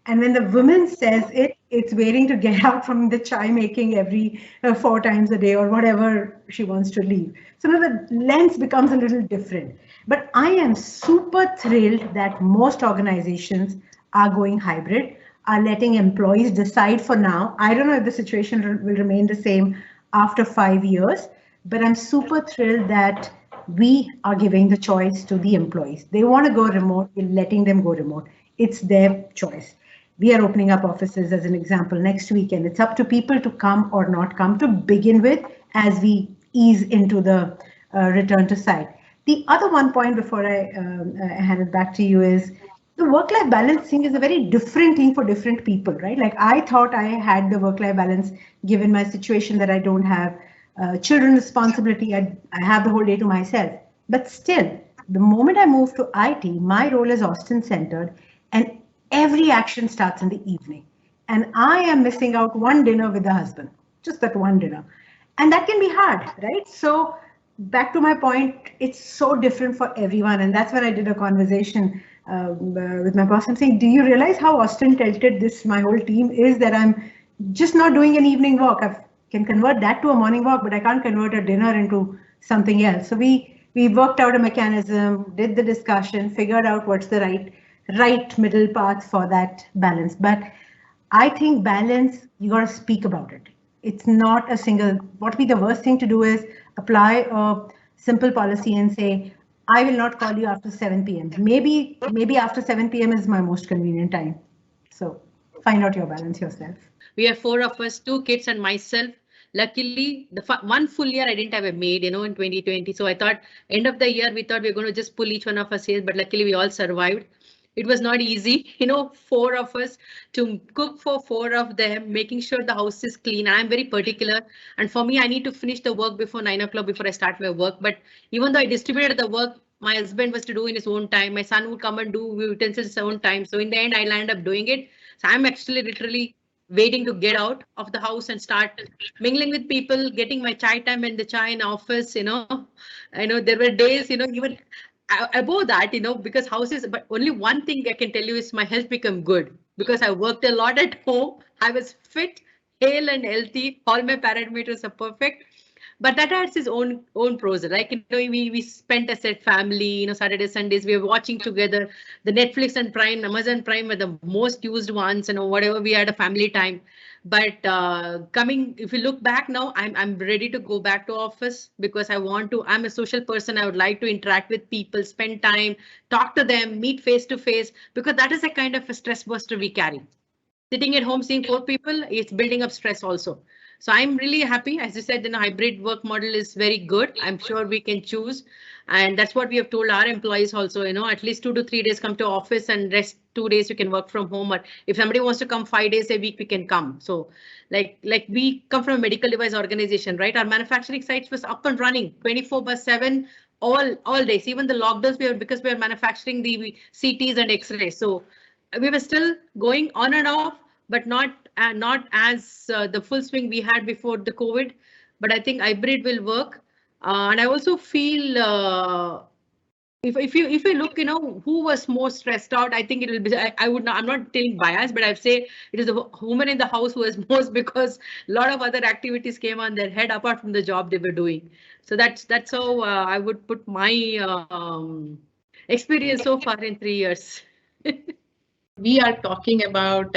And when the woman says it, it's waiting to get out from the chai making every 4 times a day or whatever she wants to leave. So now the lens becomes a little different. But I am super thrilled that most organizations are going hybrid, are letting employees decide for now. I don't know if the situation will remain the same after 5 years, but I'm super thrilled that we are giving the choice to the employees. They want to go remote, we're letting them go remote. It's their choice. We are opening up offices as an example next week, and it's up to people to come or not come to begin with as we ease into the return to site. The other one point before I hand it back to you is the work-life balance thing is a very different thing for different people, right? Like I thought I had the work-life balance given my situation that I don't have children responsibility. I have the whole day to myself. But still, the moment I moved to IT, my role is Austin-centered, and every action starts in the evening. And I am missing out one dinner with the husband, just that one dinner. And that can be hard, right? So back to my point, it's so different for everyone. And that's when I did a conversation with my boss. I'm saying, do you realize how Austin-tilted my whole team is, that I'm just not doing an evening walk? I can convert that to a morning walk, but I can't convert a dinner into something else. So we worked out a mechanism, did the discussion, figured out what's the right middle path for that balance. But I think balance, you got to speak about it. It's not a single, what would be the worst thing to do is apply a simple policy and say, I will not call you after 7 p.m. Maybe after 7 p.m. is my most convenient time. So find out your balance yourself. We have 4 of us, 2 kids and myself. Luckily, the one full year I didn't have a maid, in 2020. So I thought end of the year, we thought we were going to just pull each one of us in, but luckily we all survived. It was not easy, 4 of us to cook for 4 of them, making sure the house is clean. I'm very particular. And for me, I need to finish the work before 9 o'clock before I start my work. But even though I distributed the work, my husband was to do in his own time. My son would come and do utensils his own time. So in the end, I'll end up doing it. So I'm actually literally waiting to get out of the house and start mingling with people, getting my chai time and the chai in office, I know there were days, even above that, because houses, but only one thing I can tell you is my health became good because I worked a lot at home. I was fit, hale and healthy. All my parameters are perfect. But that has its own pros. Like, we spent as a family, Saturdays, Sundays, we were watching together. The Netflix and Prime, Amazon Prime were the most used ones, whatever, we had a family time. But if you look back now, I'm ready to go back to office because I'm a social person. I would like to interact with people, spend time, talk to them, meet face to face, because that is a kind of a stress buster we carry. Sitting at home, seeing 4 people, it's building up stress also. So I'm really happy. As you said, the hybrid work model is very good. I'm sure we can choose. And that's what we have told our employees also, at least 2 to 3 days come to office and rest 2 days you can work from home. Or if somebody wants to come 5 days a week, we can come. So like we come from a medical device organization, right? Our manufacturing sites was up and running 24/7 all days, even the lockdowns because we are manufacturing the CTs and X-rays. So we were still going on and off, but not as the full swing we had before the COVID. But I think hybrid will work. And I also feel if you look, who was more stressed out, I think it will be, I'm not telling bias, but I'd say it is the woman in the house who was most, because a lot of other activities came on their head apart from the job they were doing. So that's how I would put my experience so far in 3 years. We are talking about,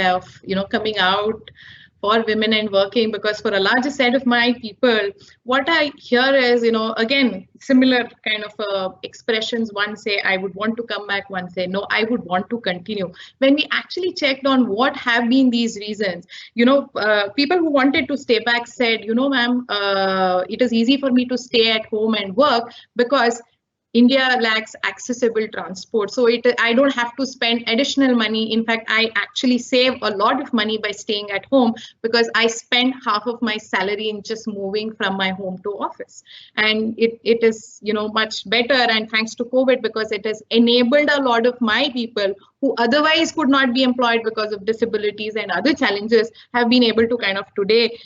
coming out for women and working, because for a larger set of my people, what I hear is, again, similar kind of expressions. One say, I would want to come back. One say, no, I would want to continue. When we actually checked on what have been these reasons, people who wanted to stay back said, ma'am, it is easy for me to stay at home and work because India lacks accessible transport. So I don't have to spend additional money. In fact, I actually save a lot of money by staying at home because I spend half of my salary in just moving from my home to office. And it is, much better. And thanks to COVID, because it has enabled a lot of my people who otherwise could not be employed because of disabilities and other challenges, have been able to kind of today,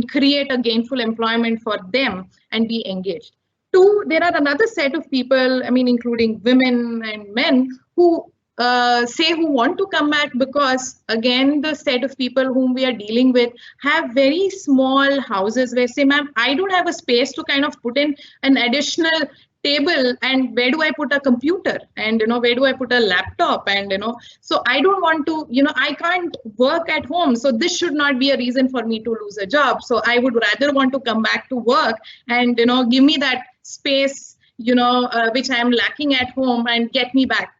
create a gainful employment for them and be engaged. 2, there are another set of people, including women and men, who who want to come back because, again, the set of people whom we are dealing with have very small houses where say, ma'am, I don't have a space to kind of put in an additional table, and where do I put a computer, and where do I put a laptop, and so I don't want to, I can't work at home, so this should not be a reason for me to lose a job. So I would rather want to come back to work and give me that space which I am lacking at home, and get me back,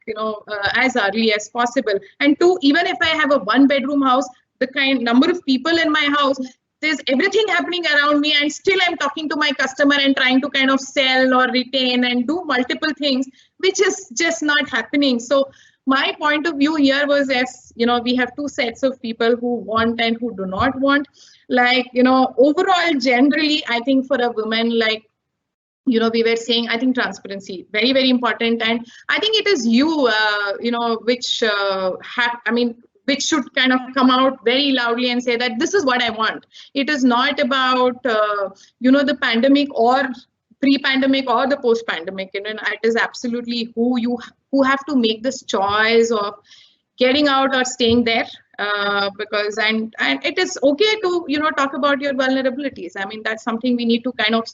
as early as possible. And two, even if I have a 1-bedroom house, the kind number of people in my house, there's everything happening around me, and still I'm talking to my customer and trying to kind of sell or retain and do multiple things, which is just not happening. So my point of view here was, as we have two sets of people who want and who do not want. Like, overall, generally, I think for a woman, like, we were saying, I think transparency, very, very important. And I think it is you, which should kind of come out very loudly and say that this is what I want. It is not about, the pandemic or pre-pandemic or the post-pandemic. It is absolutely who have to make this choice of getting out or staying there. Because and it is okay to talk about your vulnerabilities. I mean, that's something we need to kind of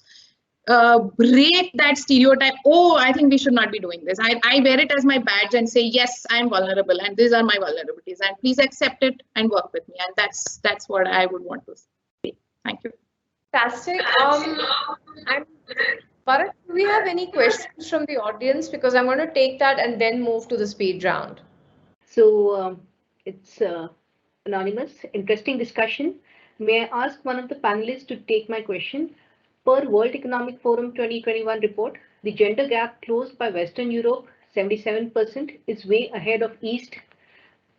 break that stereotype. Oh, I think we should not be doing this. I wear it as my badge and say, yes, I'm vulnerable and these are my vulnerabilities, and please accept it and work with me. And that's what I would want to say. Thank you. Fantastic. Bharat, do we have any questions from the audience? Because I'm going to take that and then move to the speed round. So it's anonymous, interesting discussion. May I ask one of the panelists to take my question? Per World Economic Forum 2021 report, the gender gap closed by Western Europe, 77%, is way ahead of East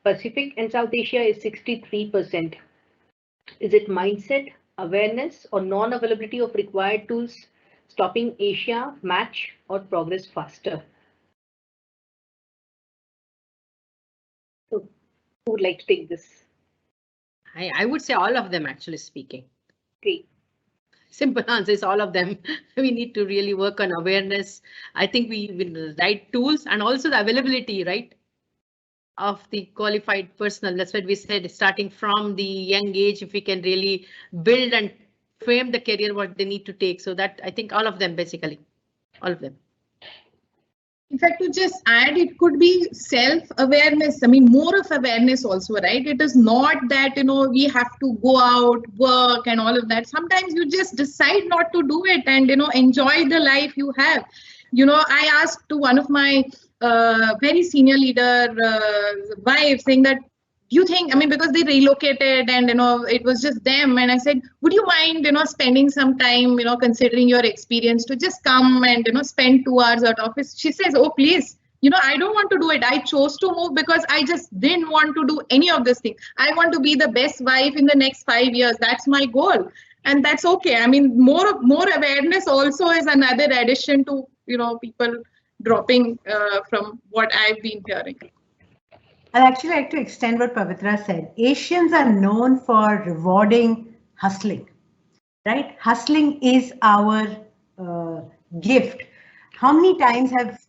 Pacific, and South Asia is 63%. Is it mindset, awareness, or non-availability of required tools stopping Asia match or progress faster? So, who would like to take this? I would say all of them, actually speaking. Great. Simple answer is all of them. We need to really work on awareness. I think we with the right tools and also the availability, right, of the qualified personnel. That's what we said, starting from the young age, if we can really build and frame the career what they need to take. So that I think all of them, basically, all of them. In fact, to just add, it could be self-awareness. I mean, more of awareness also, right? It is not that, we have to go out, work and all of that. Sometimes you just decide not to do it and, enjoy the life you have. I asked to one of my very senior leader wife saying that, do you think, I mean, because they relocated and, it was just them. And I said, would you mind, spending some time, considering your experience to just come and, spend 2 hours at office? She says, oh, please, I don't want to do it. I chose to move because I just didn't want to do any of this thing. I want to be the best wife in the next 5 years. That's my goal. And that's okay. I mean, more awareness also is another addition to, people dropping from what I've been hearing. I'd actually like to extend what Pavithra said. Asians are known for rewarding hustling, right? Hustling is our gift. How many times have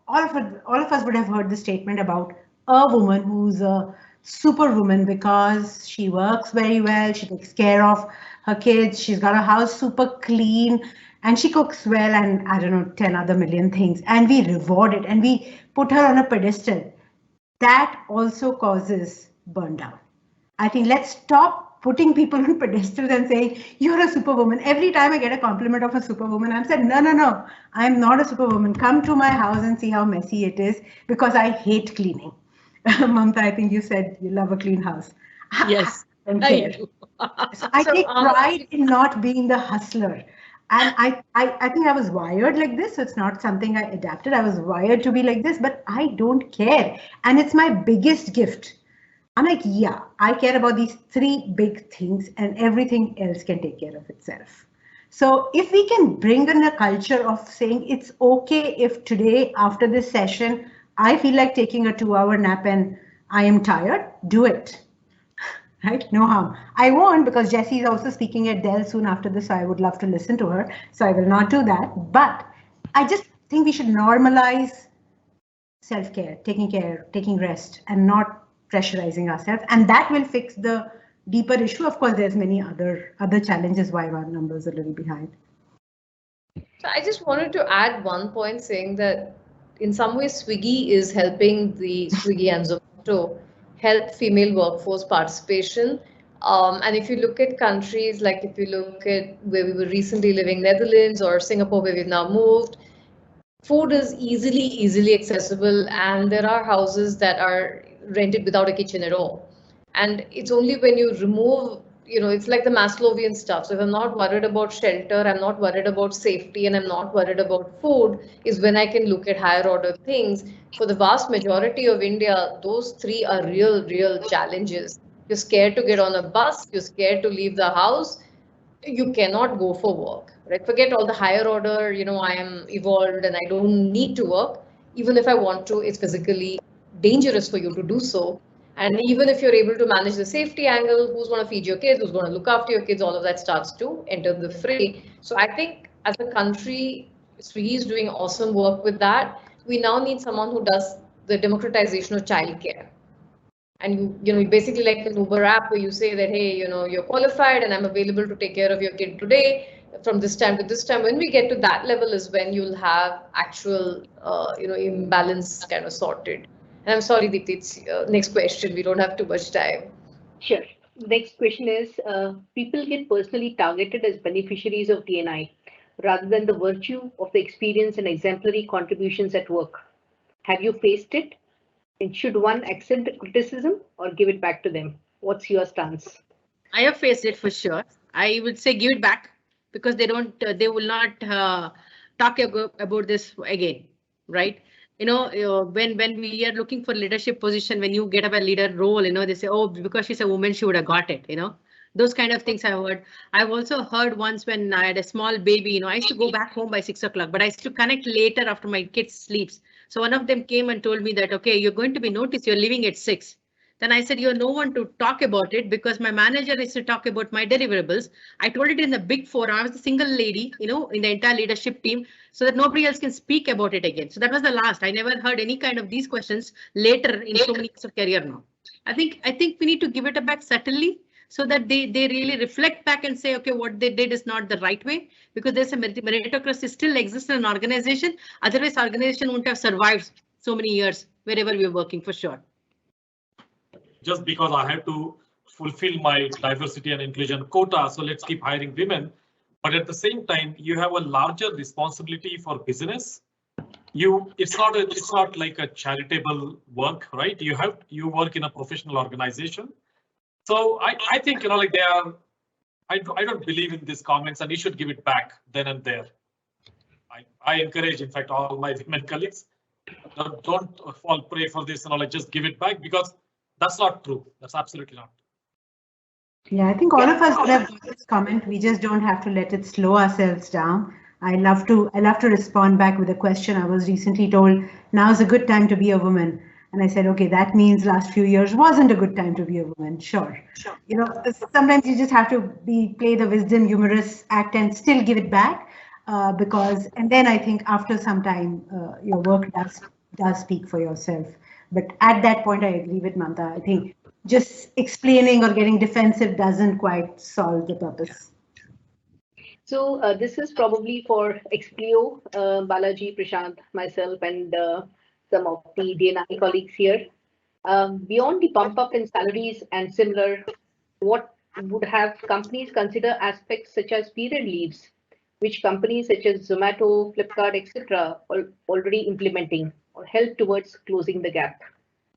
all of us would have heard the statement about a woman who's a superwoman because she works very well, she takes care of her kids, she's got a house super clean, and she cooks well, and I don't know, 10 other million things, and we reward it and we put her on a pedestal. That also causes burn down. I think let's stop putting people on pedestals and saying, you're a superwoman. Every time I get a compliment of a superwoman, I'm saying, no, I'm not a superwoman. Come to my house and see how messy it is because I hate cleaning. Mamatha, I think you said you love a clean house. Yes, I do. So I take pride in not being the hustler. And I think I was wired like this. So it's not something I adapted. I was wired to be like this, but I don't care. And it's my biggest gift. I'm like, yeah, I care about these 3 big things and everything else can take care of itself. So if we can bring in a culture of saying it's okay if today after this session, I feel like taking a 2-hour nap and I am tired, do it. Right? No harm. I won't because Jessie is also speaking at Dell soon after this. So I would love to listen to her. So I will not do that. But I just think we should normalize self-care, taking rest and not pressurizing ourselves. And that will fix the deeper issue. Of course, there's many other challenges why our numbers are a little behind. So I just wanted to add one point saying that in some ways Swiggy is helping Swiggy and Zomato help female workforce participation. And if you look at countries, like if you look at where we were recently living, Netherlands or Singapore, where we've now moved, food is easily accessible, and there are houses that are rented without a kitchen at all. And it's only when you remove, it's like the Maslowian stuff. So if I'm not worried about shelter, I'm not worried about safety, and I'm not worried about food, is when I can look at higher order things. For the vast majority of India, those three are real challenges. You're scared to get on a bus, you're scared to leave the house, you cannot go for work, right? Forget all the higher order, I am evolved and I don't need to work. Even if I want to, it's physically dangerous for you to do so. And even if you're able to manage the safety angle, who's going to feed your kids, who's going to look after your kids, all of that starts to enter the fray. So I think as a country, Swiggy is doing awesome work with that. We now need someone who does the democratization of childcare. And you basically like an Uber app where you say that, hey, you're qualified and I'm available to take care of your kid today from this time to this time. When we get to that level is when you'll have actual, imbalance kind of sorted. And I'm sorry, Deepti, it's next question. We don't have too much time. Sure. Next question is, people get personally targeted as beneficiaries of D&I rather than the virtue of the experience and exemplary contributions at work. Have you faced it? And should one accept the criticism or give it back to them? What's your stance? I have faced it for sure. I would say give it back, because they will not talk about this again, right? When we are looking for leadership position, when you get up a leader role, they say, oh, because she's a woman, she would have got it, Those kind of things I've heard. I've also heard once when I had a small baby, I used to go back home by 6 o'clock, but I used to connect later after my kid sleeps. So one of them came and told me that, okay, you're going to be noticed, you're leaving at 6. Then I said, you're no one to talk about it, because my manager is to talk about my deliverables. I told it in the Big Four. I was the single lady, in the entire leadership team, so that nobody else can speak about it again. So that was the last. I never heard any kind of these questions later in so many years of career now. I think we need to give it back subtly, so that they really reflect back and say, okay, what they did is not the right way, because there's a meritocracy still exists in an organization. Otherwise, organization wouldn't have survived so many years wherever we're working, for sure. Just because I have to fulfill my diversity and inclusion quota, so let's keep hiring women. But at the same time, you have a larger responsibility for business. It's not like a charitable work, right? You work in a professional organization. So I think, like they are, I don't believe in these comments, and you should give it back then and there. I encourage, in fact, all my women colleagues, don't fall prey for this, like just give it back, because that's not true. That's absolutely not true. Yeah, I think all of us would have this comment. We just don't have to let it slow ourselves down. I love to respond back with a question. I was recently told, now's a good time to be a woman. And I said, okay, that means last few years wasn't a good time to be a woman. Sure. Sometimes you just have to play the wisdom, humorous act and still give it back, and then I think after some time, your work does speak for yourself. But at that point, I agree with Mamatha. I think just explaining or getting defensive doesn't quite solve the purpose. So this is probably for Expleo, Balaji, Prashant, myself, and some of the D&I colleagues here. Beyond the bump up in salaries and similar, what would have companies consider aspects such as period leaves, which companies such as Zomato, Flipkart, etc. are already implementing, or help towards closing the gap?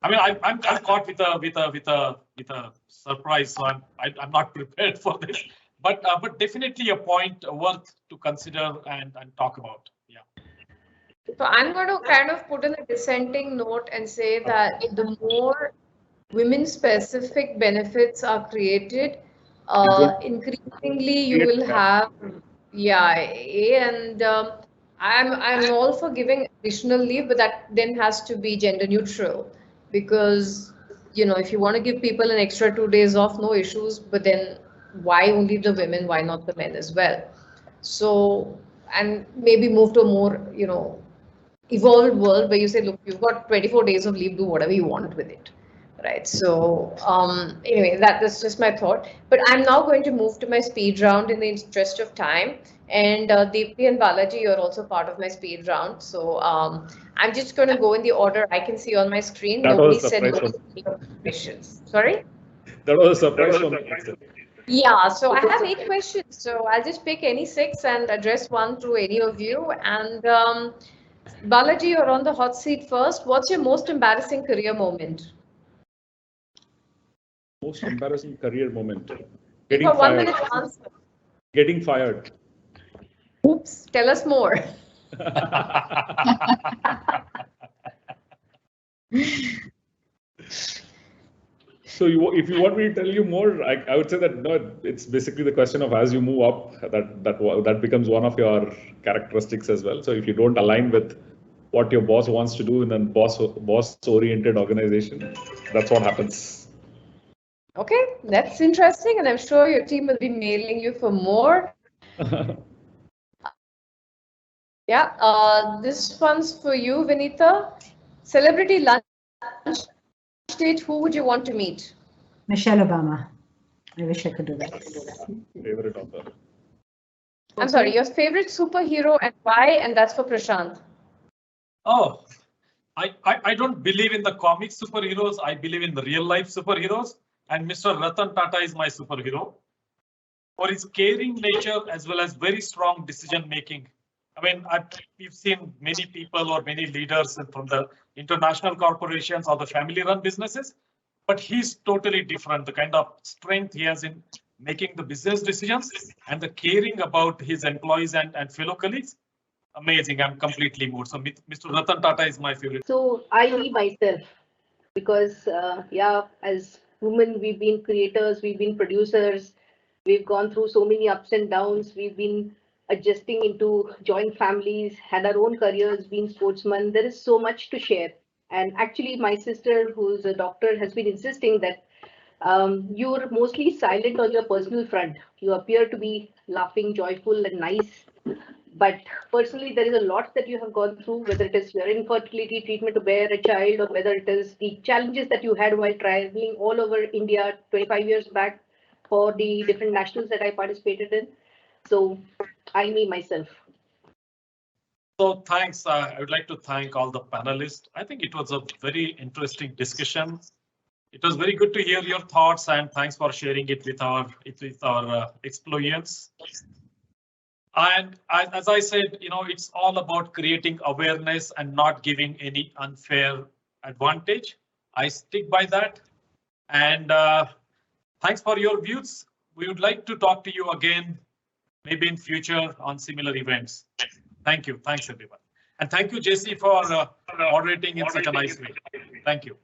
I mean, I'm caught with a surprise, so I'm not prepared for this. But definitely a point worth to consider and talk about. Yeah. So I'm going to kind of put in a dissenting note and say that the more women-specific benefits are created, increasingly you will have, and I'm all for giving additional leave, but that then has to be gender neutral, because if you want to give people an extra 2 days off, no issues, but then why only the women, why not the men as well? So, and maybe move to a more evolved world where you say, look, you've got 24 days of leave, do whatever you want with it, right? So anyway, that's just my thought. But I'm now going to move to my speed round in the interest of time. And Deepti and Balaji, you're also part of my speed round. So I'm just going to go in the order I can see on my screen. Nobody said no questions. Sorry? That was a surprise for me. Yeah, so I have 8 questions. So I'll just pick any 6 and address one to any of you. And Balaji, you're on the hot seat first. What's your most embarrassing career moment? Most embarrassing career moment. You Getting got 1 fired. minute to answer. Getting fired. Oops, tell us more. So if you want me to tell you more, I would say that no, it's basically the question of as you move up, that becomes one of your characteristics as well. So if you don't align with what your boss wants to do in a boss-oriented organization, that's what happens. Okay, that's interesting, and I'm sure your team will be mailing you for more. Yeah, this one's for you, Vinita. Celebrity lunch date, who would you want to meet? Michelle Obama. I wish I could do that. Favorite author. I'm sorry, your favorite superhero and why? And that's for Prashant. Oh, I don't believe in the comic superheroes. I believe in the real life superheroes. And Mr. Ratan Tata is my superhero for his caring nature as well as very strong decision making. I mean, we've seen many people or many leaders from the international corporations or the family run businesses, but he's totally different. The kind of strength he has in making the business decisions and the caring about his employees and fellow colleagues. Amazing. I'm completely moved. So Mr. Ratan Tata is my favorite. So I be myself because yeah, as women, we've been creators, we've been producers, we've gone through so many ups and downs, we've been adjusting into joint families, had our own careers, been sportsmen. There is so much to share. And actually, my sister, who's a doctor, has been insisting that you're mostly silent on your personal front. You appear to be laughing, joyful, and nice. But personally, there is a lot that you have gone through, whether it is your infertility treatment to bear a child, or whether it is the challenges that you had while traveling all over India 25 years back for the different nationals that I participated in. So I, me, myself. So thanks. I would like to thank all the panelists. I think it was a very interesting discussion. It was very good to hear your thoughts, and thanks for sharing it with our Expleoians. And as I said, it's all about creating awareness and not giving any unfair advantage. I stick by that. And thanks for your views. We would like to talk to you again, maybe in future on similar events. Thank you. Thanks, everyone. And thank you, Jessie, for moderating in such a nice way. Thank you.